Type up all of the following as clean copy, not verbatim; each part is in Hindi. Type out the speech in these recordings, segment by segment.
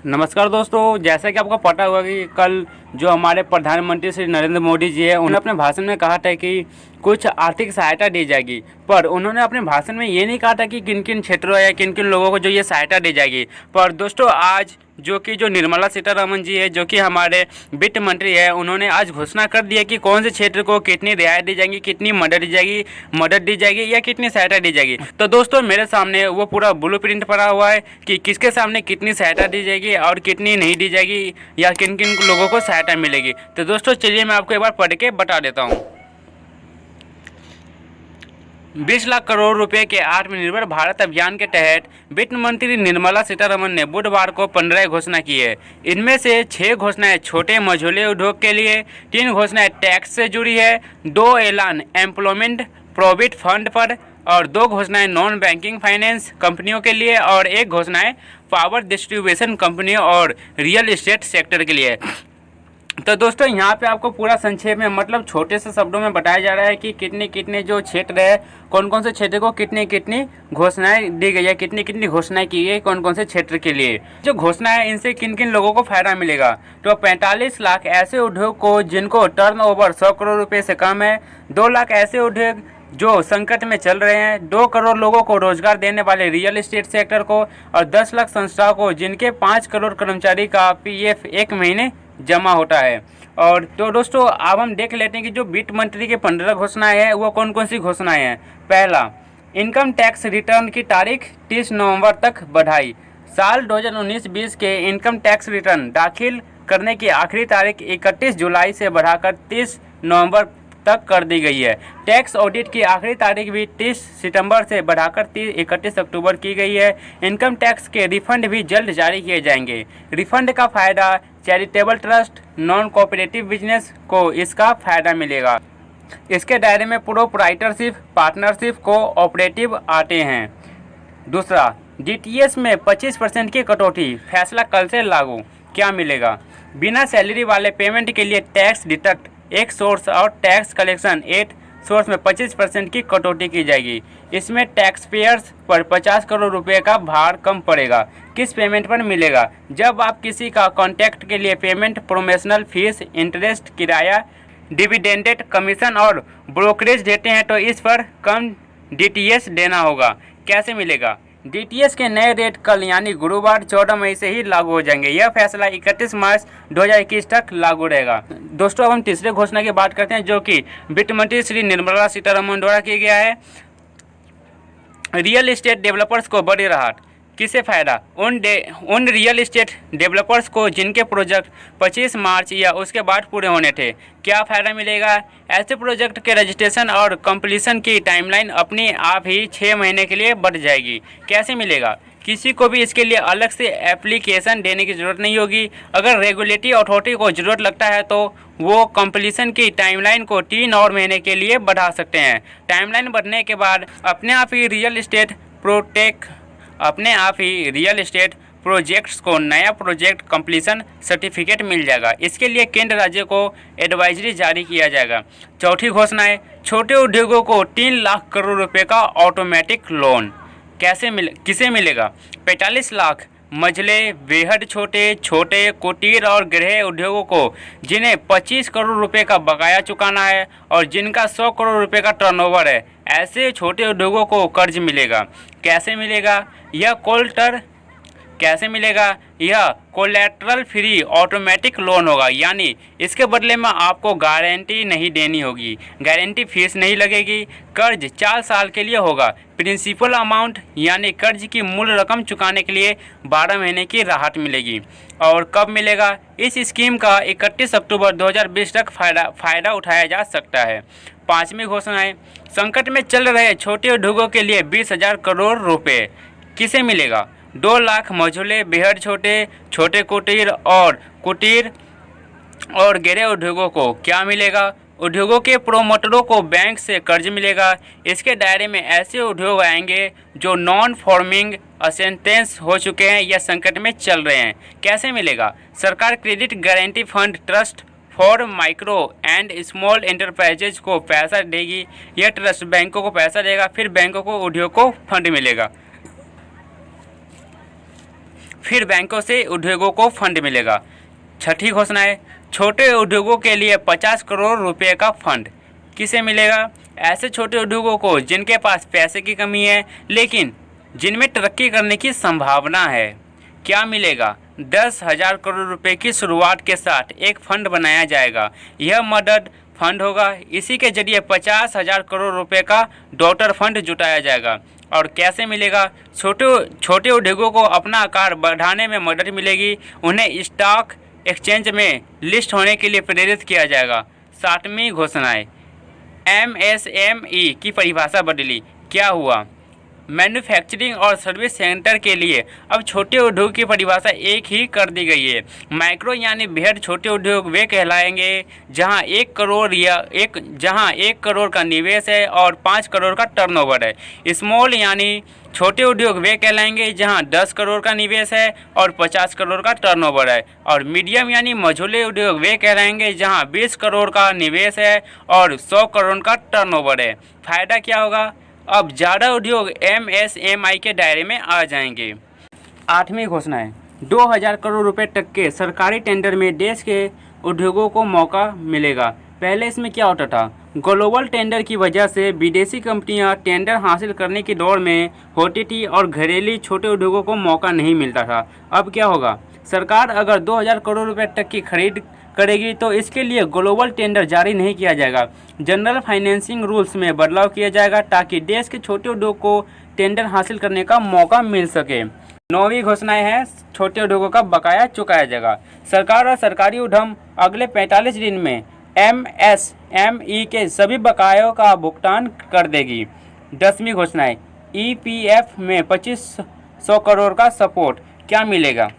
नमस्कार दोस्तों, जैसा कि आपको पता होगा कि कल जो हमारे प्रधानमंत्री श्री नरेंद्र मोदी जी है, उन्होंने अपने भाषण में कहा था कि कुछ आर्थिक सहायता दी जाएगी। पर उन्होंने अपने भाषण में ये नहीं कहा था कि किन किन क्षेत्रों या किन किन लोगों को जो ये सहायता दी जाएगी। पर दोस्तों, आज जो निर्मला सीतारमण जी है, जो कि हमारे वित्त मंत्री है, उन्होंने आज घोषणा कर दी है कि कौन से क्षेत्र को कितनी रियायत दी जाएगी, कितनी मदद दी जाएगी या कितनी सहायता दी जाएगी। तो दोस्तों, मेरे सामने वो पूरा ब्लूप्रिंट पड़ा हुआ है कि किसके सामने कितनी सहायता दी जाएगी और कितनी नहीं दी जाएगी या किन किन लोगों को सहायता मिलेगी। तो दोस्तों, चलिए मैं आपको एक बार पढ़ के बता देता हूँ। 20 लाख करोड़ रुपए के आत्मनिर्भर भारत अभियान के तहत वित्त मंत्री निर्मला सीतारमण ने बुधवार को 15 घोषणा की है। इनमें से 6 घोषणाएं छोटे मझोले उद्योग के लिए, 3 घोषणाएं टैक्स से जुड़ी है, 2 ऐलान एम्प्लॉयमेंट प्रोविडेंट फंड पर और 2 घोषणाएं नॉन बैंकिंग फाइनेंस कंपनियों के लिए और 1 घोषणाएं पावर डिस्ट्रीब्यूशन कंपनियों और रियल एस्टेट सेक्टर के लिए। तो दोस्तों, यहाँ पे आपको पूरा संक्षेप में मतलब छोटे से शब्दों में बताया जा रहा है कि कितने कितने जो क्षेत्र है, कौन कौन से क्षेत्र को कितनी कितनी घोषणाएं दी गई है, कितनी कितनी घोषणाएं की गई कौन कौन से क्षेत्र के लिए। जो घोषणा है, इनसे किन किन लोगों को फायदा मिलेगा। तो 45 लाख ऐसे उद्योग को जिनको टर्नओवर 100 करोड़ रुपये से कम है, 2 लाख ऐसे उद्योग जो संकट में चल रहे हैं, 2 करोड़ लोगों को रोजगार देने वाले रियल एस्टेट सेक्टर को और 10 लाख संस्थाओं को जिनके 5 करोड़ कर्मचारी का पीएफ एक महीने जमा होता है। और तो दोस्तों, अब हम देख लेते हैं कि जो वित्त मंत्री की 15 घोषणाएं हैं वो कौन कौन सी घोषणाएं हैं। पहला, इनकम टैक्स रिटर्न की तारीख 30 नवंबर तक बढ़ाई। साल 2019-20 के इनकम टैक्स रिटर्न दाखिल करने की आखिरी तारीख 31 जुलाई से बढ़ाकर 30 नवंबर तक कर दी गई है। टैक्स ऑडिट की आखिरी तारीख भी 30 सितंबर से बढ़ाकर 31 अक्टूबर की गई है। इनकम टैक्स के रिफंड भी जल्द जारी किए जाएंगे। रिफंड का फायदा charitable trust, non cooperative business को इसका फायदा मिलेगा। इसके दायरे में प्रोप्राइटरशिप, पार्टनरशिप, कोऑपरेटिव आते हैं। दूसरा, डीटीएस में 25% की कटौती, फैसला कल से लागू। क्या मिलेगा? बिना सैलरी वाले पेमेंट के लिए टैक्स डिडक्ट एक सोर्स और टैक्स कलेक्शन 8 सोर्स में 25% की कटौती की जाएगी। इसमें टैक्स पेयर्स पर 50 करोड़ रुपए का भार कम पड़ेगा। किस पेमेंट पर मिलेगा? जब आप किसी का कॉन्ट्रैक्ट के लिए पेमेंट, प्रोमोशनल फीस, इंटरेस्ट, किराया, डिविडेंडेड कमीशन और ब्रोकरेज देते हैं तो इस पर कम डीटीएस देना होगा। कैसे मिलेगा? डीटीएस के नए रेट कल यानी गुरुवार 14 मई से ही लागू हो जाएंगे। यह फैसला 31 मार्च 2021 तक लागू रहेगा। दोस्तों, अब हम तीसरे घोषणा की बात करते हैं, जो कि वित्त मंत्री श्री निर्मला सीतारमण द्वारा किया गया है। रियल एस्टेट डेवलपर्स को बड़ी राहत। किससे फायदा? उन रियल एस्टेट डेवलपर्स को जिनके प्रोजेक्ट 25 मार्च या उसके बाद पूरे होने थे। क्या फ़ायदा मिलेगा? ऐसे प्रोजेक्ट के रजिस्ट्रेशन और कंप्लीशन की टाइमलाइन अपने आप ही 6 महीने के लिए बढ़ जाएगी। कैसे मिलेगा? किसी को भी इसके लिए अलग से एप्लीकेशन देने की ज़रूरत नहीं होगी। अगर रेगुलेटरी अथॉरिटी को ज़रूरत लगता है तो वो कंप्लीशन की टाइमलाइन को 3 और महीने के लिए बढ़ा सकते हैं। टाइमलाइन बढ़ने के बाद अपने आप ही रियल एस्टेट प्रोजेक्ट्स को नया प्रोजेक्ट कंप्लीशन सर्टिफिकेट मिल जाएगा। इसके लिए केंद्र राज्य को एडवाइजरी जारी किया जाएगा। चौथी घोषणा है, छोटे उद्योगों को 3 लाख करोड़ रुपए का ऑटोमेटिक लोन। किसे मिलेगा? 45 लाख मझले, बेहद छोटे कुटीर और गृह उद्योगों को जिन्हें 25 करोड़ रुपए का बकाया चुकाना है और जिनका 100 करोड़ रुपए का टर्नओवर है, ऐसे छोटे उद्योगों को कर्ज मिलेगा। कैसे मिलेगा? यह कोलैटरल फ्री ऑटोमेटिक लोन होगा, यानी इसके बदले में आपको गारंटी नहीं देनी होगी, गारंटी फीस नहीं लगेगी। कर्ज 4 साल के लिए होगा। प्रिंसिपल अमाउंट यानी कर्ज की मूल रकम चुकाने के लिए 12 महीने की राहत मिलेगी। और कब मिलेगा? इस स्कीम का 31 अक्टूबर 2020 तक फ़ायदा उठाया जा सकता है। 5वीं घोषणा है, संकट में चल रहे छोटे उद्योगों के लिए 20,000 करोड़ रुपए। किसे मिलेगा? 2 लाख मझोले, बेहद छोटे कुटीर और गैर उद्योगों को क्या मिलेगा? उद्योगों के प्रोमोटरों को बैंक से कर्ज मिलेगा। इसके दायरे में ऐसे उद्योग आएंगे जो नॉन फॉर्मिंग असेंटेंस हो चुके हैं या संकट में चल रहे हैं। कैसे मिलेगा? सरकार credit guarantee fund trust for micro and small enterprises को पैसा देगी। यह ट्रस्ट बैंकों को पैसा देगा, फिर बैंकों को उद्योग को फंड मिलेगा। फिर बैंकों से उद्योगों को फंड मिलेगा। छठी घोषणा है, छोटे उद्योगों के लिए 50 करोड़ रुपए का फंड। किसे मिलेगा? ऐसे छोटे उद्योगों को जिनके पास पैसे की कमी है लेकिन जिनमें तरक्की करने की संभावना है। क्या मिलेगा? 10,000 करोड़ रुपए की शुरुआत के साथ एक फंड बनाया जाएगा। यह मदद फंड होगा। इसी के जरिए 50,000 करोड़ रुपए का डॉटर फंड जुटाया जाएगा। और कैसे मिलेगा? छोटे उद्योगों को अपना आकार बढ़ाने में मदद मिलेगी। उन्हें स्टॉक एक्सचेंज में लिस्ट होने के लिए प्रेरित किया जाएगा। 7वीं घोषणा है, MSME की परिभाषा बदली। क्या हुआ? मैन्युफैक्चरिंग और सर्विस सेक्टर के लिए अब छोटे उद्योग की परिभाषा एक ही कर दी गई है। माइक्रो यानी बेहद छोटे उद्योग वे कहलाएंगे जहां 1 करोड़ का निवेश है और 5 करोड़ का टर्नओवर है। स्मॉल यानी छोटे उद्योग वे कहलाएंगे जहां 10 करोड़ का निवेश है और 50 करोड़ का टर्नओवर है। और मीडियम यानी मझोले उद्योग वे कहलाएंगे जहां 20 करोड़ का निवेश है और 100 करोड़ का टर्नओवर है। फायदा क्या होगा? अब ज़्यादा उद्योग MSMI के दायरे में आ जाएंगे। 8वीं घोषणा है, 2,000 करोड़ रुपए तक के सरकारी टेंडर में देश के उद्योगों को मौका मिलेगा। पहले इसमें क्या होता था? ग्लोबल टेंडर की वजह से विदेशी कंपनियां टेंडर हासिल करने की दौड़ में होती थी और घरेलू छोटे उद्योगों को मौका नहीं मिलता था। अब क्या होगा? सरकार अगर 2,000 करोड़ रुपए तक की खरीद करेगी तो इसके लिए ग्लोबल टेंडर जारी नहीं किया जाएगा। जनरल फाइनेंसिंग रूल्स में बदलाव किया जाएगा ताकि देश के छोटे उद्योग को टेंडर हासिल करने का मौका मिल सके। 9वीं घोषणाएं हैं, छोटे उद्योगों का बकाया चुकाया जाएगा। सरकार और सरकारी उद्यम अगले 45 दिन में MSME के सभी बकायों का भुगतान कर देगी। 10वीं घोषणाएं, EPF में 2500 करोड़ का सपोर्ट। क्या मिलेगा?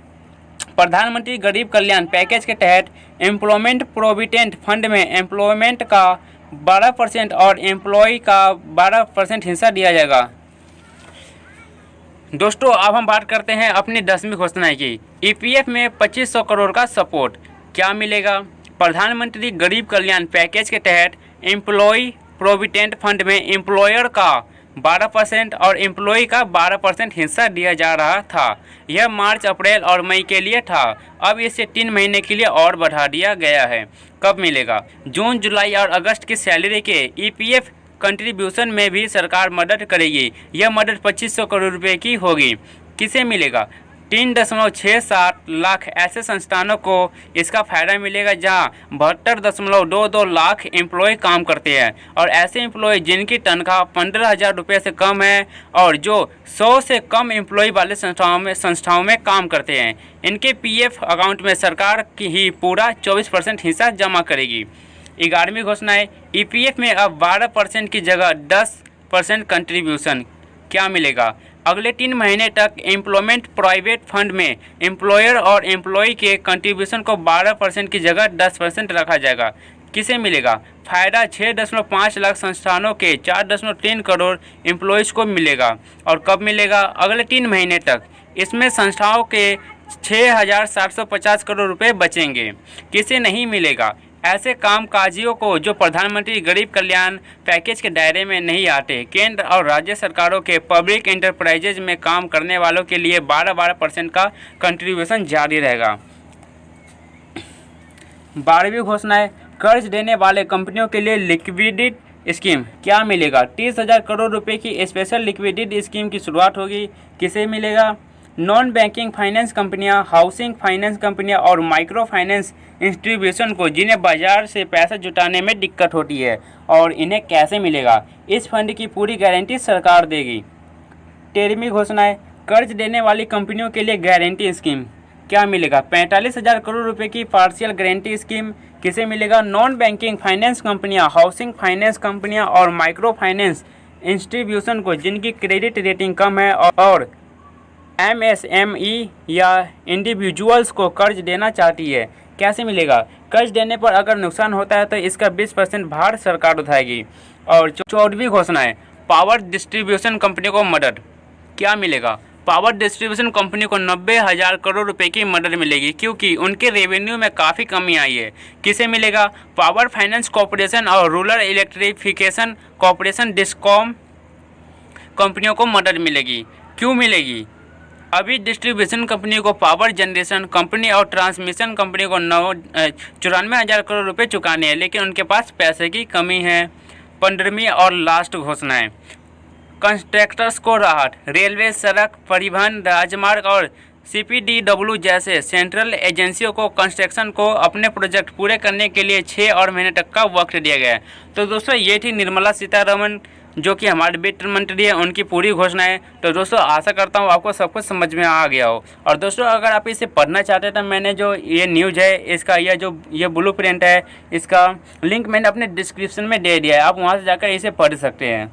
प्रधानमंत्री गरीब कल्याण पैकेज के तहत एम्प्लॉयमेंट प्रोविडेंट फंड में एम्प्लॉयमेंट का 12% और एम्प्लॉय का 12% हिस्सा दिया जाएगा। दोस्तों, अब हम बात करते हैं अपनी 10वीं घोषणा की। EPF में 2500 करोड़ का सपोर्ट। क्या मिलेगा? प्रधानमंत्री गरीब कल्याण पैकेज के तहत एम्प्लॉय प्रोविडेंट फंड में एम्प्लॉयर का 12% और एम्प्लॉय का 12% हिस्सा दिया जा रहा था। यह मार्च, अप्रैल और मई के लिए था। अब इसे 3 महीने के लिए और बढ़ा दिया गया है। कब मिलेगा? जून, जुलाई और अगस्त की सैलरी के EPF कंट्रीब्यूशन में भी सरकार मदद करेगी। यह मदद 2500 करोड़ रुपए की होगी। किसे मिलेगा? 3.67 लाख ऐसे संस्थानों को इसका फ़ायदा मिलेगा जहां 72.22 लाख एम्प्लॉय काम करते हैं और ऐसे एम्प्लॉय जिनकी तनख्वाह 15,000 रुपये से कम है और जो 100 से कम एम्प्लॉय वाले संस्थाओं में काम करते हैं। इनके PF अकाउंट में सरकार की ही पूरा 24% हिस्सा जमा करेगी। 11वीं घोषणा है, EPF में अब 12% की जगह 10% कंट्रीब्यूशन। क्या मिलेगा? अगले 3 महीने तक एम्प्लॉयमेंट प्राइवेट फंड में एम्प्लॉयर और एम्प्लॉय के कंट्रीब्यूशन को 12% की जगह 10% रखा जाएगा। किसे मिलेगा? फ़ायदा 6.5 लाख संस्थानों के 4.3 करोड़ एम्प्लॉयज़ को मिलेगा। और कब मिलेगा? अगले 3 महीने तक। इसमें संस्थाओं के 6,750 करोड़ रुपए बचेंगे। किसे नहीं मिलेगा? ऐसे कामकाजियों को जो प्रधानमंत्री गरीब कल्याण पैकेज के दायरे में नहीं आते। केंद्र और राज्य सरकारों के पब्लिक एंटरप्राइजेज में काम करने वालों के लिए 12% का कंट्रीब्यूशन जारी रहेगा। 12वीं घोषणा है, कर्ज देने वाले कंपनियों के लिए लिक्विडिटी स्कीम। क्या मिलेगा? 30,000 करोड़ रुपए की स्पेशल लिक्विडिटी स्कीम की शुरुआत होगी। किसे मिलेगा? नॉन बैंकिंग फाइनेंस कंपनियां, हाउसिंग फाइनेंस कंपनियां और माइक्रो फाइनेंस इंस्टीट्यूशन को जिन्हें बाजार से पैसा जुटाने में दिक्कत होती है। और इन्हें कैसे मिलेगा? इस फंड की पूरी गारंटी सरकार देगी। 13वीं घोषणा है, कर्ज देने वाली कंपनियों के लिए गारंटी स्कीम। क्या मिलेगा? 45,000 करोड़ रुपए की पार्शियल गारंटी स्कीम। किसे मिलेगा? नॉन बैंकिंग फाइनेंस कंपनियां, हाउसिंग फाइनेंस कंपनियां और माइक्रो फाइनेंस इंस्टीट्यूशन को जिनकी क्रेडिट रेटिंग कम है और MSME या इंडिविजुअल्स को कर्ज देना चाहती है। कैसे मिलेगा? कर्ज देने पर अगर नुकसान होता है तो इसका 20% भार सरकार उठाएगी। और 14वीं घोषणा है, पावर डिस्ट्रीब्यूशन कंपनी को मदद। क्या मिलेगा? पावर डिस्ट्रीब्यूशन कंपनी को 90,000 करोड़ रुपए की मदद मिलेगी क्योंकि उनके रेवेन्यू में काफ़ी कमी आई है। किसे मिलेगा? पावर फाइनेंस कॉरपोरेशन और रूरल इलेक्ट्रिफिकेशन कॉरपोरेशन डिस्कॉम कंपनियों को मदद मिलेगी। क्यों मिलेगी? अभी डिस्ट्रीब्यूशन कंपनी को, पावर जनरेशन कंपनी और ट्रांसमिशन कंपनी को 94,000 करोड़ रुपए चुकाने हैं, लेकिन उनके पास पैसे की कमी है। 15वीं और लास्ट घोषणा है, कंस्ट्रक्टर्स को राहत। रेलवे, सड़क परिवहन, राजमार्ग और CPDW जैसे सेंट्रल एजेंसियों को कंस्ट्रक्शन को अपने प्रोजेक्ट पूरे करने के लिए 6 और महीने तक का वक्त दिया गया है। तो दोस्तों ये थी निर्मला सीतारमण जो कि हमारे वित्त मंत्री है, उनकी पूरी घोषणा है। तो दोस्तों आशा करता हूँ आपको सब कुछ समझ में आ गया हो। और दोस्तों अगर आप इसे पढ़ना चाहते हैं तो मैंने जो ये न्यूज़ है इसका, ये ब्लू प्रिंट है, इसका लिंक मैंने अपने डिस्क्रिप्शन में दे दिया है, आप वहाँ से जाकर इसे पढ़ सकते हैं।